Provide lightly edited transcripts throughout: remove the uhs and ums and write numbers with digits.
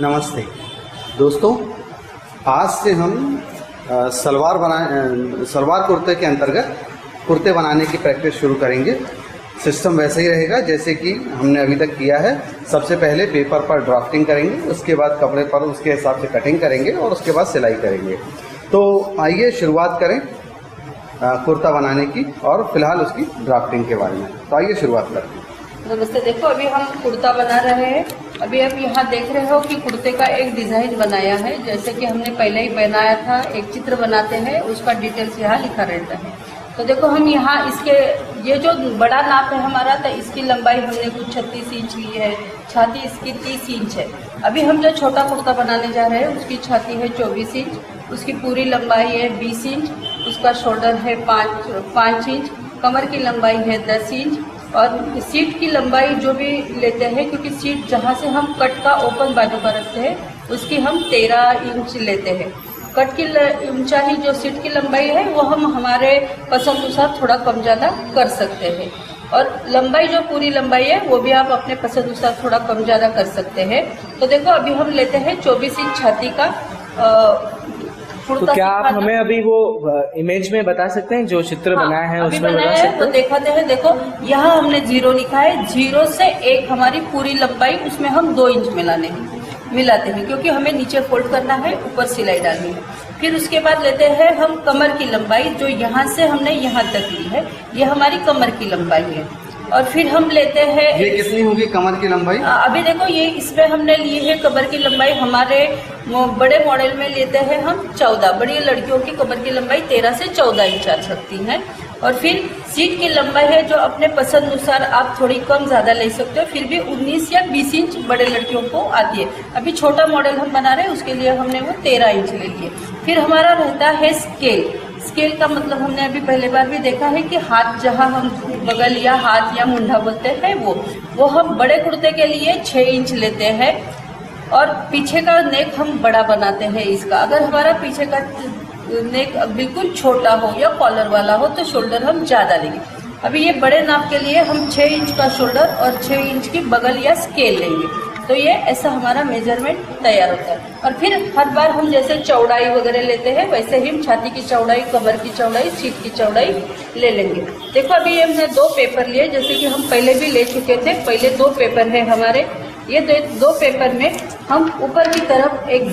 नमस्ते दोस्तों, आज से हम सलवार कुर्ते के अंतर्गत कुर्ते बनाने की प्रैक्टिस शुरू करेंगे। सिस्टम वैसे ही रहेगा जैसे कि हमने अभी तक किया है। सबसे पहले पेपर पर ड्राफ्टिंग करेंगे, उसके बाद कपड़े पर उसके हिसाब से कटिंग करेंगे और उसके बाद सिलाई करेंगे। तो आइए शुरुआत करें कुर्ता बनाने की और फिलहाल उसकी ड्राफ्टिंग के बारे में। तो आइए शुरुआत करते हैं। नमस्ते। देखो अभी हम कुर्ता बना रहे हैं। अभी आप यहाँ देख रहे हो कि कुर्ते का एक डिजाइन बनाया है, जैसे कि हमने पहले ही बनाया था। एक चित्र बनाते हैं, उसका डिटेल्स यहाँ लिखा रहता है। तो देखो हम यहाँ इसके ये जो बड़ा नाप है हमारा, तो इसकी लंबाई हमने कुछ 36 इंच ली है। छाती इसकी 30 इंच है। अभी हम जो छोटा कुर्ता बनाने जा रहे हैं उसकी छाती है 24 इंच, उसकी पूरी लंबाई है 20 इंच, उसका शोल्डर है 5 इंच, कमर की लंबाई है 10 इंच और सीट की लंबाई जो भी लेते हैं, क्योंकि सीट जहाँ से हम कट का ओपन बाजू का रखते हैं उसकी हम 13 इंच लेते हैं। कट की ऊंचाई जो सीट की लंबाई है वो हम हमारे पसंद अनुसार थोड़ा कम ज़्यादा कर सकते हैं। और लंबाई जो पूरी लंबाई है वो भी आप अपने पसंद अनुसार थोड़ा कम ज़्यादा कर सकते हैं। तो देखो अभी हम लेते हैं 24 इंच छाती का तो क्या आप हमें अभी वो इमेज में बता सकते हैं जो चित्र बनाया है उसमें बता सकते हैं? तो दिखाते हैं। देखो यहाँ हमने 0 लिखा है। 0 से 1 हमारी पूरी लंबाई, उसमें हम 2 इंच मिलाते हैं क्योंकि हमें नीचे फोल्ड करना है, ऊपर सिलाई डालनी है। फिर उसके बाद लेते हैं हम कमर की लंबाई, जो यहाँ से हमने यहाँ तक ली है, ये हमारी कमर की लंबाई है। और फिर हम लेते हैं, ये कितनी होगी कमर की लंबाई? अभी देखो ये इसमें हमने ली है कमर की लंबाई। हमारे बड़े मॉडल में लेते हैं हम 14। बड़ी लड़कियों की कमर की लंबाई 13 से 14 इंच आ सकती है। और फिर सीट की लंबाई है जो अपने पसंद अनुसार आप थोड़ी कम ज्यादा ले सकते हो, फिर भी 19 या 20 इंच बड़े लड़कियों को आती है। अभी छोटा मॉडल हम बना रहे हैं, उसके लिए हमने वो 13 इंच ले लिए। फिर हमारा रहता है स्केल। स्केल का मतलब हमने अभी पहले बार भी देखा है कि हाथ, जहाँ हम बगल या हाथ या मुंडा बोलते हैं, वो हम बड़े कुर्ते के लिए 6 इंच लेते हैं। और पीछे का नेक हम बड़ा बनाते हैं इसका। अगर हमारा पीछे का नेक बिल्कुल छोटा हो या कॉलर वाला हो तो शोल्डर हम ज़्यादा लेंगे। अभी ये बड़े नाप के लिए हम 6 इंच का शोल्डर और 6 इंच की बगल या स्केल लेंगे। तो ये ऐसा हमारा मेजरमेंट तैयार होता है। और फिर हर बार हम जैसे चौड़ाई वगैरह लेते हैं वैसे ही हम छाती की चौड़ाई, कमर की चौड़ाई, सीट की चौड़ाई ले लेंगे। देखो अभी हमने 2 पेपर लिए, जैसे कि हम पहले भी ले चुके थे। पहले 2 पेपर है हमारे। ये 2 पेपर में हम ऊपर की तरफ एक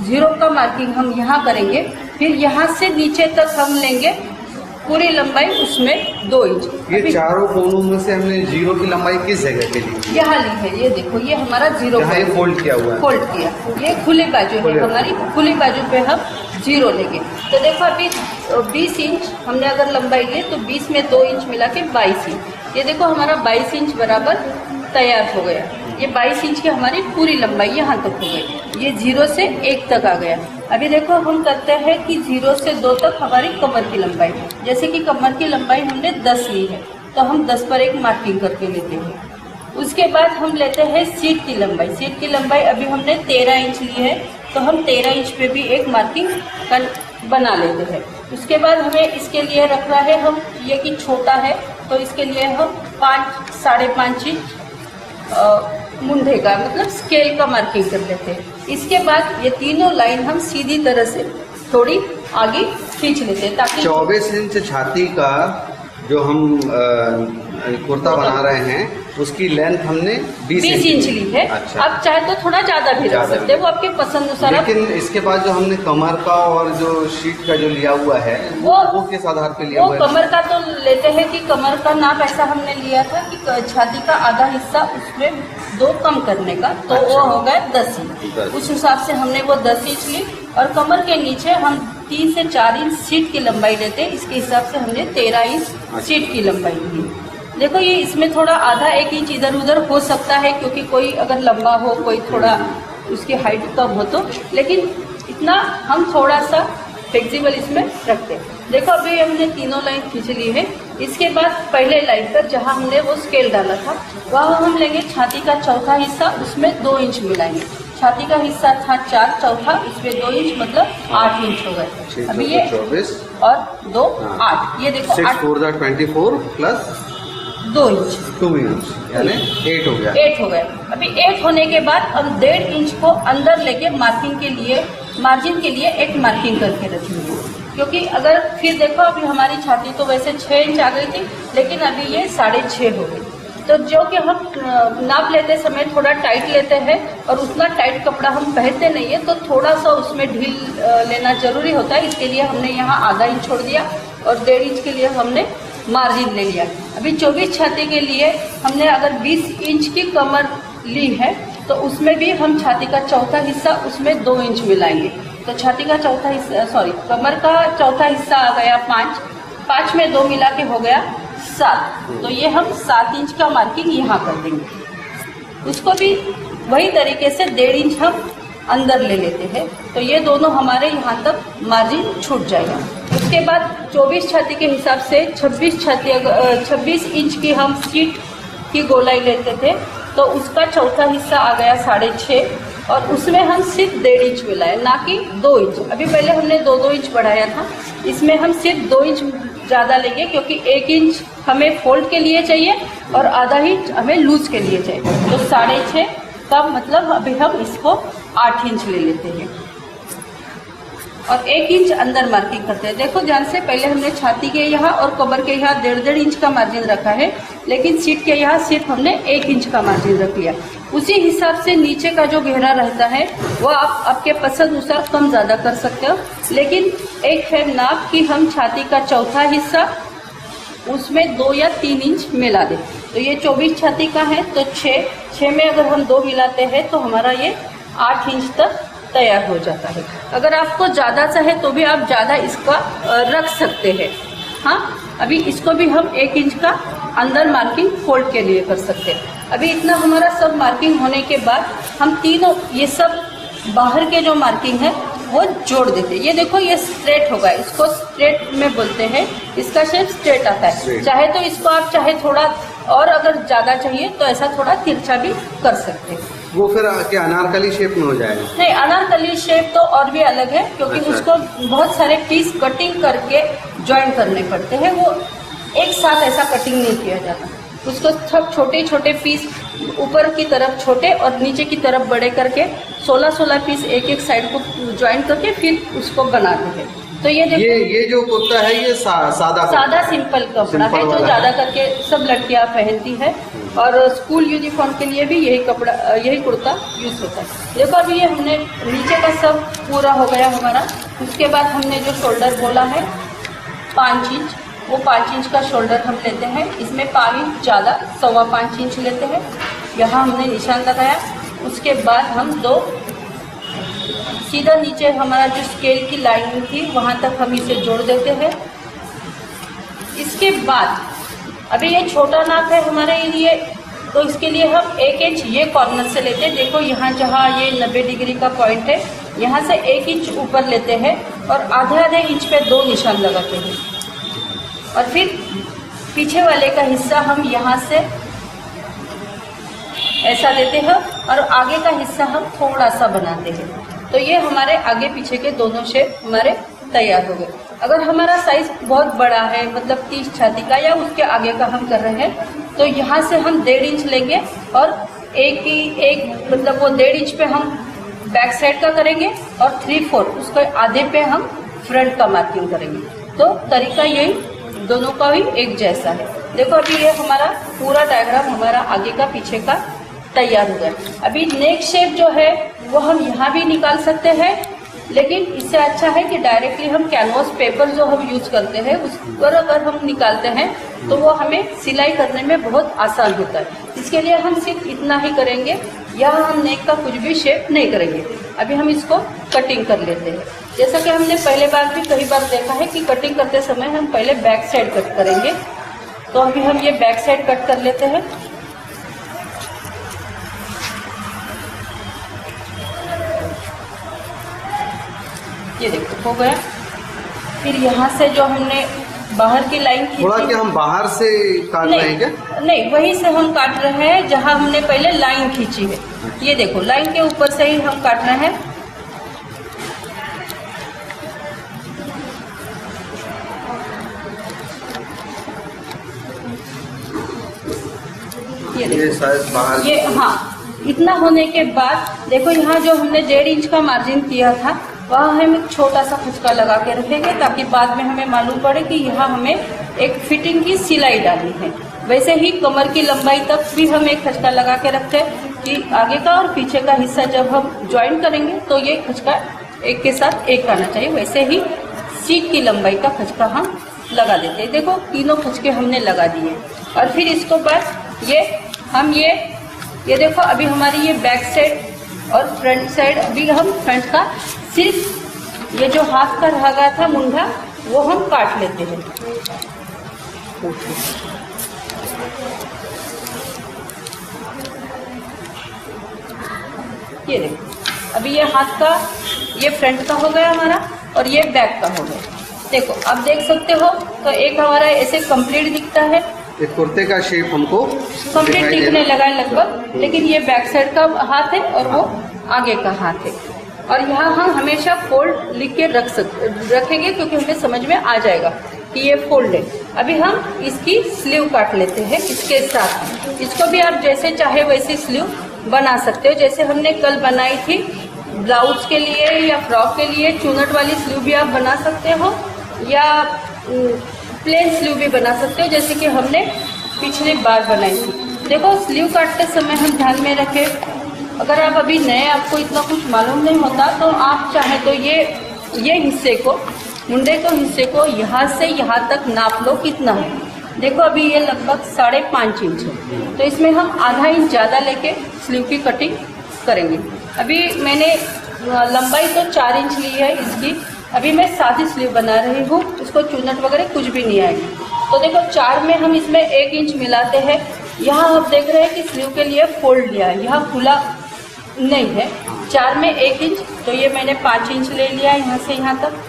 जीरो का मार्किंग हम यहाँ करेंगे। फिर यहाँ से नीचे तक हम लेंगे पूरी लंबाई, उसमें 2 इंच। ये चारों कोनों में से हमने 0 की लंबाई किस जगह पे ली? यहाँ ली है। ये देखो ये हमारा 0 ये फोल्ड किया हुआ है। फोल्ड किया, ये खुली बाजू है हमारी। खुली बाजू पे हम 0 लेंगे। तो देखो अभी 20 इंच हमने अगर लंबाई ली तो 20 में 2 इंच मिला के 22 इंच। ये देखो हमारा 22 इंच बराबर तैयार हो गया। ये 22 इंच की हमारी पूरी लंबाई यहाँ तक हो गई। ये 0 से 1 तक आ गया। अभी देखो हम करते हैं कि 0 से 2 तक हमारी कमर की लंबाई, जैसे कि कमर की लंबाई हमने 10 ली है तो हम 10 पर एक मार्किंग करके लेते हैं। उसके बाद हम लेते हैं सीट की लंबाई। सीट की लंबाई अभी हमने 13 इंच ली है तो हम 13 इंच पे भी एक मार्किंग बना लेते हैं। उसके बाद हमें इसके लिए रखना है, हम ये कि छोटा है तो इसके लिए हम 5-5.5 इंच मुंडे का मतलब स्केल का मार्किंग कर लेते हैं। इसके बाद ये तीनों लाइन हम सीधी तरह से थोड़ी आगे खींच लेते हैं ताकि 24 इंच छाती का जो हम कुर्ता बना रहे हैं उसकी लेंथ हमने 20 इंच ली है। अच्छा। आप चाहे तो थोड़ा ज्यादा भी रख सकते हैं, वो आपके पसंद अनुसार। लेकिन इसके बाद जो हमने कमर का और जो शीट का जो लिया हुआ है वो किस आधार पे लिया हुआ है? कमर का तो लेते हैं कि कमर का नाप ऐसा हमने लिया था कि छाती का आधा हिस्सा उसमें 2 कम करने का, तो अच्छा। वो हो गया 10 इंच। उस हिसाब से हमने वो 10 इंच ली। और कमर के नीचे हम 3 से 4 इंच सीट की लंबाई लेते हैं। इसके हिसाब से हमने 13 इंच सीट की लंबाई ली। देखो ये इसमें थोड़ा आधा 1 इंच इधर उधर हो सकता है, क्योंकि कोई अगर लंबा हो, कोई थोड़ा उसकी हाइट कम हो तो, लेकिन इतना हम थोड़ा सा फ्लेक्सिबल इसमें रखते हैं। देखो अभी हमने तीनों लाइन खींच ली है। इसके बाद पहले लाइन पर जहाँ हमने वो स्केल डाला था वहाँ हम लेंगे छाती का चौथा हिस्सा, उसमें 2 इंच मिलाएंगे। छाती का हिस्सा था 4, चौथा इसमें 2 इंच मतलब 8 इंच हो गए। अभी ये 24 और 2 8, ये देखो 6 4 24 प्लस 2 इंच 2 इंच यानी 8 हो गया। 8 हो गए। अभी 8 होने के बाद अब 1.5 इंच को अंदर लेके मार्किंग के लिए, मार्जिन के लिए एक मार्किंग करके रखेंगे, क्योंकि अगर फिर देखो अभी हमारी छाती तो वैसे 6 इंच आ गई थी, लेकिन अभी ये 6.5 हो गई। तो जो कि हम नाप लेते समय थोड़ा टाइट लेते हैं और उतना टाइट कपड़ा हम पहनते नहीं है, तो थोड़ा सा उसमें ढील लेना जरूरी होता है। इसके लिए हमने यहाँ आधा इंच छोड़ दिया और 1.5 इंच के लिए हमने मार्जिन ले लिया। अभी 24 छाती के लिए हमने अगर 20 इंच की कमर ली है तो उसमें भी हम छाती का चौथा हिस्सा उसमें 2 इंच मिलाएंगे। तो छाती का चौथा हिस्सा, सॉरी, कमर का चौथा हिस्सा आ गया 5 में 2 मिला के हो गया 7। तो ये हम 7 इंच का मार्किंग यहाँ कर देंगे। उसको भी वही तरीके से 1.5 इंच हम अंदर ले लेते हैं, तो ये दोनों हमारे यहाँ तक मार्जिन छूट जाएगा। उसके बाद 24 छाती के हिसाब से 26 इंच की हम सीट की गोलाई लेते थे, तो उसका चौथा हिस्सा आ गया 6.5 और उसमें हम सिर्फ 1.5 इंच मिलाए, ना कि 2 इंच। अभी पहले हमने 2-2 इंच बढ़ाया था, इसमें हम सिर्फ 2 इंच ज़्यादा लेंगे, क्योंकि 1 इंच हमें फोल्ड के लिए चाहिए और आधा इंच हमें लूज के लिए चाहिए। तो 6.5 का मतलब अभी हम इसको 8 इंच ले लेते हैं और 1 इंच अंदर मार्किंग करते हैं। देखो ध्यान से, पहले हमने छाती के यहाँ और कमर के यहाँ 1.5 इंच का मार्जिन रखा है, लेकिन सीट के यहाँ सिर्फ हमने 1 इंच का मार्जिन रख लिया। उसी हिसाब से नीचे का जो घेरा रहता है वो आप आपके पसंद अनुसार कम ज़्यादा कर सकते हो, लेकिन एक है नाप कि हम छाती का चौथा हिस्सा उसमें 2 या 3 इंच मिला दें। तो ये 24 छाती का है, तो 6 में अगर हम 2 मिलाते हैं तो हमारा ये 8 इंच तक तैयार हो जाता है। अगर आपको ज़्यादा चाहे तो भी आप ज़्यादा इसका रख सकते हैं। हाँ, अभी इसको भी हम 1 इंच का अंदर मार्किंग फोल्ड के लिए कर सकते हैं। अभी इतना हमारा सब मार्किंग होने के बाद हम तीनों ये सब बाहर के जो मार्किंग है वो जोड़ देते हैं। ये देखो ये स्ट्रेट होगा, इसको स्ट्रेट में बोलते हैं, इसका शेप स्ट्रेट आता है। चाहे तो इसको आप चाहे थोड़ा और अगर ज़्यादा चाहिए तो ऐसा थोड़ा तिरछा भी कर सकते हैं। वो फिर क्या अनारकली शेप में हो जाएगा? नहीं, अनारकली शेप तो और भी अलग है, क्योंकि अच्छा। उसको बहुत सारे पीस कटिंग करके ज्वाइन करने पड़ते हैं। वो एक साथ ऐसा कटिंग नहीं किया जाता, उसको सब छोटे छोटे पीस ऊपर की तरफ छोटे और नीचे की तरफ बड़े करके 16 पीस एक साइड को ज्वाइन करके फिर उसको बनाते हैं। तो ये देखो, ये जो कुर्ता है ये सादा सिंपल कपड़ा है जो ज़्यादा करके सब लड़कियां पहनती है, और स्कूल यूनिफॉर्म के लिए भी यही कुर्ता यूज होता है। देखो अभी ये हमने नीचे का सब पूरा हो गया हमारा। उसके बाद हमने जो शोल्डर बोला है 5 इंच, वो 5 इंच का शोल्डर हम लेते हैं। इसमें 5 इंच ज़्यादा 5.25 इंच लेते हैं। यहाँ हमने निशान लगाया। उसके बाद हम 2 सीधा नीचे हमारा जो स्केल की लाइन थी वहाँ तक हम इसे जोड़ देते हैं। इसके बाद अभी ये छोटा नाप है हमारे लिए, तो इसके लिए हम 1 इंच ये कॉर्नर से लेते हैं। देखो यहाँ जहाँ ये 90 डिग्री का पॉइंट है, यहाँ से 1 इंच ऊपर लेते हैं और आधे इंच पे 2 निशान लगाते हैं, और फिर पीछे वाले का हिस्सा हम यहाँ से ऐसा लेते हैं और आगे का हिस्सा हम थोड़ा सा बनाते हैं। तो ये हमारे आगे पीछे के दोनों शेप हमारे तैयार हो गए। अगर हमारा साइज बहुत बड़ा है, मतलब 30 छाती का या उसके आगे का हम कर रहे हैं, तो यहाँ से हम 1.5 इंच लेंगे और एक मतलब वो 1.5 इंच पे हम बैक साइड का करेंगे और 3/4 उसके आधे पे हम फ्रंट का मार्किंग करेंगे। तो तरीका यही दोनों का भी एक जैसा है। देखो अभी ये हमारा पूरा डायग्राम हमारा आगे का पीछे का तैयार हो गया। अभी नेक शेप जो है वो हम यहाँ भी निकाल सकते हैं, लेकिन इससे अच्छा है कि डायरेक्टली हम कैनवास पेपर जो हम यूज करते हैं उस पर अगर हम निकालते हैं तो वो हमें सिलाई करने में बहुत आसान होता है। इसके लिए हम सिर्फ इतना ही करेंगे, यहाँ हम नेक का कुछ भी शेप नहीं करेंगे। अभी हम इसको कटिंग कर लेते हैं। जैसा कि हमने पहले बार भी कई बार देखा है कि कटिंग करते समय हम पहले बैक साइड कट करेंगे, तो अभी हम ये बैक साइड कट कर लेते हैं। ये देखो हो गया। फिर यहाँ से जो हमने बाहर की लाइन खींची, थोड़ा कि हम बाहर से काट रहे हैं क्या? नहीं, वहीं से हम काट रहे हैं जहाँ हमने पहले लाइन खींची है। ये देखो लाइन के ऊपर से ही हम काट रहे हैं। ये शायद बाहर ये, हाँ, इतना होने के बाद देखो यहाँ जो हमने 1.5 इंच का मार्जिन किया था वह हम एक छोटा सा खचका लगा के रखेंगे, ताकि बाद में हमें मालूम पड़े कि यहाँ हमें एक फिटिंग की सिलाई डालनी है। वैसे ही कमर की लंबाई तक भी हम एक खचका लगा के रखते हैं कि आगे का और पीछे का हिस्सा जब हम ज्वाइन करेंगे तो ये खचका एक के साथ एक आना चाहिए। वैसे ही सीट की लंबाई का खचका हम लगा देते हैं। देखो तीनों खचके हमने लगा दिए और फिर इसको बाद ये देखो अभी हमारी ये बैक साइड और फ्रंट साइड, अभी हम फ्रंट का सिर्फ ये जो हाथ का रह गया था मुंडा वो हम काट लेते हैं। ये देखो अभी ये हाथ का, ये फ्रंट का हो गया हमारा और ये बैक का हो गया। देखो आप देख सकते हो तो एक हमारा ऐसे कंप्लीट दिखता है, एक कुर्ते का शेप हमको कंप्लीट दिखने लगा है लगभग, लेकिन ये बैक साइड का हाथ है और वो आगे का हाथ है। और यहाँ हम हमेशा फोल्ड लिख के रखेंगे क्योंकि हमें समझ में आ जाएगा कि ये फोल्ड है। अभी हम इसकी स्लीव काट लेते हैं इसके साथ। इसको भी आप जैसे चाहे वैसी स्लीव बना सकते हो, जैसे हमने कल बनाई थी ब्लाउज के लिए या फ्रॉक के लिए चुनट वाली स्लीव भी आप बना सकते हो या प्लेन स्लीव भी बना सकते हो, जैसे कि हमने पिछली बार बनाई थी। देखो स्लीव काटते समय हम ध्यान में रखें, अगर आप अभी नए, आपको इतना कुछ मालूम नहीं होता तो आप चाहे तो ये हिस्से को, मुंडे के हिस्से को यहाँ से यहाँ तक नाप लो कितना है। देखो अभी ये लगभग 5.5 इंच है, तो इसमें हम आधा इंच ज़्यादा लेके स्लीव की कटिंग करेंगे। अभी मैंने लंबाई तो 4 इंच ली है इसकी, अभी मैं सादी स्लीव बना रही हूँ, इसको चुनट वगैरह कुछ भी नहीं आएगी। तो देखो 4 में हम इसमें 1 इंच मिलाते हैं। यहाँ आप देख रहे हैं कि स्लीव के लिए फोल्ड लिया है, यहाँ खुला नहीं है। 4 में 1 इंच, तो ये मैंने 5 इंच ले लिया यहाँ से यहाँ तक।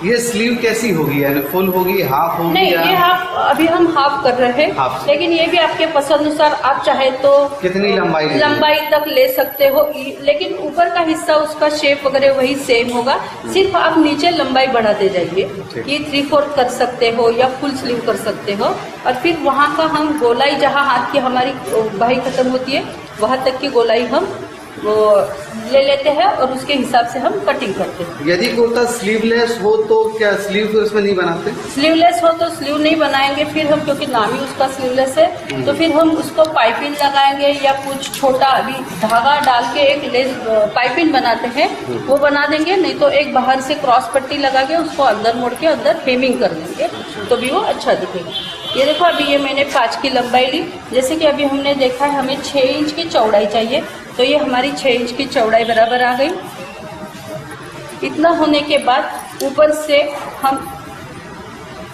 ये स्लीव कैसी होगी, यानी फुल होगी, हाफ होगी? नहीं, ये हाफ, अभी हम हाफ कर रहे हैं, लेकिन ये भी आपके पसंद अनुसार आप चाहे तो कितनी लंबाई तक ले सकते हो, लेकिन ऊपर का हिस्सा उसका शेप वगैरह वही सेम होगा, सिर्फ आप नीचे लंबाई बढ़ाते जाइए। ये 3/4 कर सकते हो या फुल स्लीव कर सकते हो। और फिर वहाँ का हम गोलाई, जहाँ हाथ की हमारी बाही खत्म होती है वहाँ तक की गोलाई हम वो ले लेते हैं और उसके हिसाब से हम कटिंग करते हैं। यदि कुर्ता स्लीवलेस हो तो क्या स्लीव तो इसमें नहीं बनाते? स्लीवलेस हो तो स्लीव नहीं बनाएंगे फिर हम, क्योंकि नाम ही उसका स्लीवलेस है। तो फिर हम उसको पाइपिंग लगाएंगे या कुछ छोटा अभी धागा डाल के एक लेस पाइपिंग बनाते हैं वो बना देंगे, नहीं तो एक बाहर से क्रॉस पट्टी लगा के उसको अंदर मोड़ के अंदर हेमिंग कर देंगे तो भी वो अच्छा दिखेगा। ये देखो अभी ये मैंने 5 की लंबाई ली, जैसे कि अभी हमने देखा है हमें 6 इंच की चौड़ाई चाहिए, तो ये हमारी 6 इंच की चौड़ाई बराबर आ गई। इतना होने के बाद ऊपर से हम,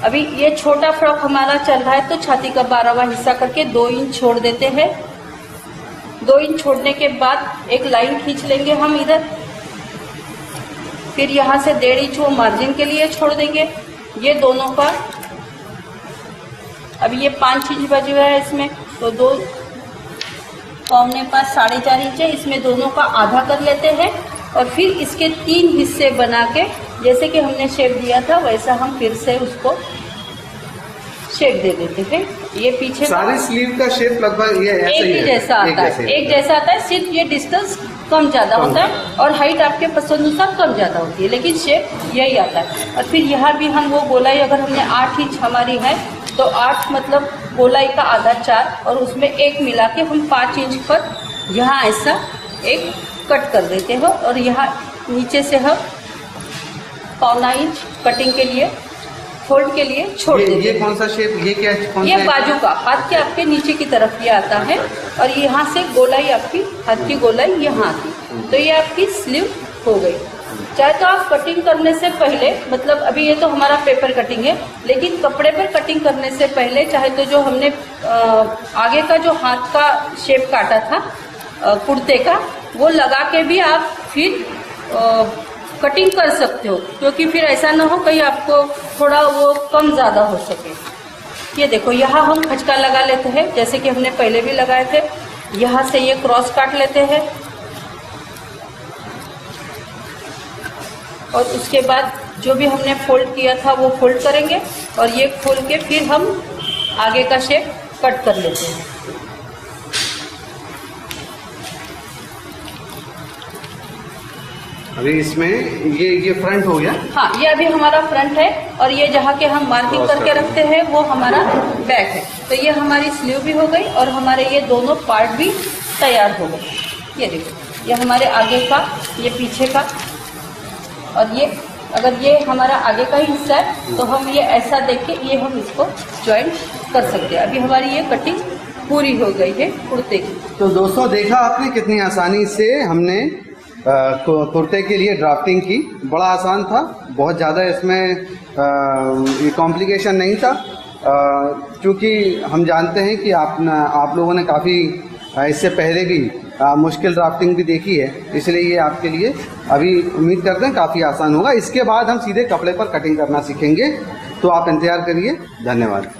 अभी ये छोटा फ्रॉक हमारा चल रहा है तो छाती का 12वां हिस्सा करके 2 इंच छोड़ देते हैं। 2 इंच छोड़ने के बाद एक लाइन खींच लेंगे हम इधर, फिर यहाँ से 1.5 इंच वो मार्जिन के लिए छोड़ देंगे। ये दोनों का अभी ये 5 इंच बच गया है इसमें, तो 2 पौने 5 4.5 इंच है, इसमें दोनों का आधा कर लेते हैं और फिर इसके 3 हिस्से बना के जैसे कि हमने शेप दिया था वैसा हम फिर से उसको शेप दे देते हैं। ये पीछे सारी स्लीव का शेप लगभग ये ऐसा ही जैसा आता है, एक जैसा आता है, सिर्फ ये डिस्टेंस कम ज़्यादा होता है और हाइट आपके पसंद अनुसार कम ज़्यादा होती है, लेकिन शेप यही आता है। और फिर यहाँ भी हम वो गोलाई, अगर हमने 8 इंच हमारी है तो 8 मतलब गोलाई का आधा 4 और उसमें 1 मिला के हम 5 इंच पर यहाँ ऐसा एक कट कर देते हो और यहाँ नीचे से हम 1.25 इंच कटिंग के लिए, फोल्ड के लिए छोड़ देते हैं। ये कौन सा शेप, ये क्या कौन ये बाजू का, हाथ के आपके नीचे की तरफ ये आता है और यहाँ से गोलाई आपकी हाथ की गोलाई यहाँ आती, तो ये आपकी स्लीव हो गई। चाहे तो आप कटिंग करने से पहले, मतलब अभी ये तो हमारा पेपर कटिंग है, लेकिन कपड़े पर कटिंग करने से पहले चाहे तो जो हमने आगे का जो हाथ का शेप काटा था कुर्ते का, वो लगा के भी आप फिर कटिंग कर सकते हो, क्योंकि फिर ऐसा ना हो कहीं आपको थोड़ा वो कम ज़्यादा हो सके। ये देखो यहाँ हम खचका लगा लेते हैं जैसे कि हमने पहले भी लगाए थे। यहाँ से ये क्रॉस काट लेते हैं और उसके बाद जो भी हमने फोल्ड किया था वो फोल्ड करेंगे और ये खोल के फिर हम आगे का शेप कट कर लेते हैं। अभी इसमें ये फ्रंट हो गया। हाँ, ये अभी हमारा फ्रंट है और ये जहाँ के हम मार्किंग करके रखते हैं वो हमारा बैक है। तो ये हमारी स्लीव भी हो गई और हमारे ये दोनों पार्ट भी तैयार हो गए। ये देखो, ये हमारे आगे का, ये पीछे का, और ये अगर ये हमारा आगे का ही हिस्सा है तो हम ये ऐसा देख के ये हम इसको ज्वाइंट कर सकते हैं। अभी हमारी ये कटिंग पूरी हो गई है कुर्ते की। तो दोस्तों देखा आपने कितनी आसानी से हमने कुर्ते के लिए ड्राफ्टिंग की। बड़ा आसान था, बहुत ज़्यादा इसमें कॉम्प्लिकेशन नहीं था, क्योंकि हम जानते हैं कि आप लोगों ने काफ़ी इससे पहले भी मुश्किल ड्राफ्टिंग भी देखी है, इसलिए ये आपके लिए अभी उम्मीद करते हैं काफ़ी आसान होगा। इसके बाद हम सीधे कपड़े पर कटिंग करना सीखेंगे, तो आप इंतज़ार करिए। धन्यवाद।